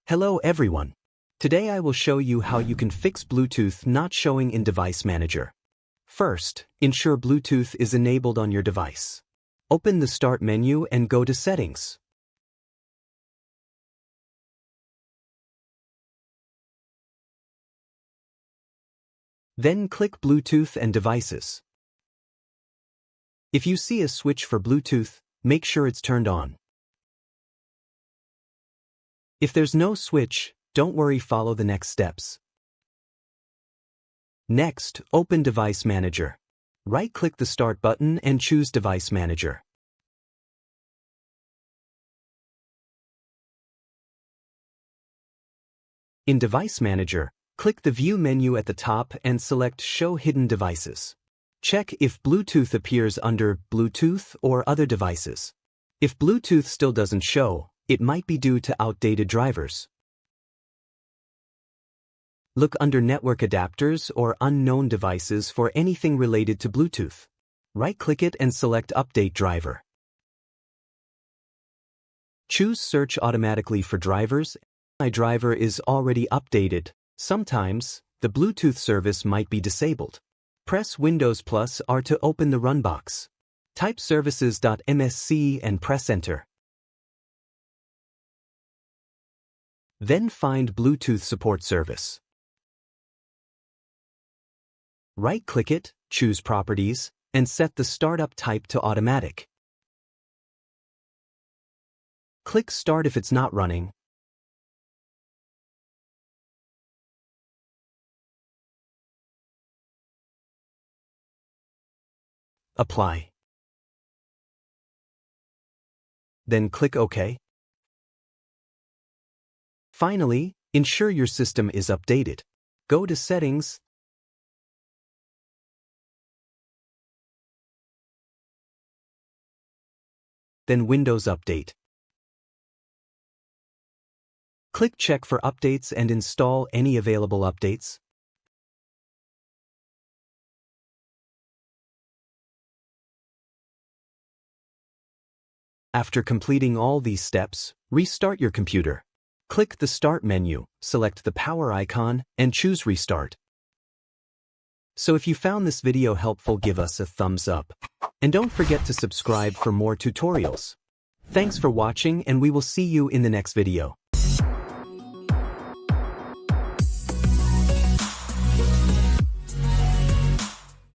Hello everyone. Today I will show you how you can fix Bluetooth not showing in Device Manager. First, ensure Bluetooth is enabled on your device. Open the Start menu and go to Settings. Then click Bluetooth and Devices. If you see a switch for Bluetooth, make sure it's turned on. If there's no switch, don't worry, follow the next steps. Next, open Device Manager. Right-click the Start button and choose Device Manager. In Device Manager, click the View menu at the top and select Show Hidden Devices. Check if Bluetooth appears under Bluetooth or Other Devices. If Bluetooth still doesn't show, it might be due to outdated drivers. Look under Network Adapters or Unknown Devices for anything related to Bluetooth. Right-click it and select Update Driver. Choose Search automatically for drivers. My driver is already updated. Sometimes, the Bluetooth service might be disabled. Press Windows plus R to open the run box. Type services.msc and press Enter. Then find Bluetooth Support Service. Right-click it, choose Properties, and set the Startup type to Automatic. Click Start if it's not running. Apply. Then click OK. Finally, ensure your system is updated. Go to Settings, then Windows Update. Click Check for updates and install any available updates. After completing all these steps, restart your computer. Click the Start menu, select the power icon, and choose Restart. So if you found this video helpful, give us a thumbs up. And don't forget to subscribe for more tutorials. Thanks for watching, and we will see you in the next video.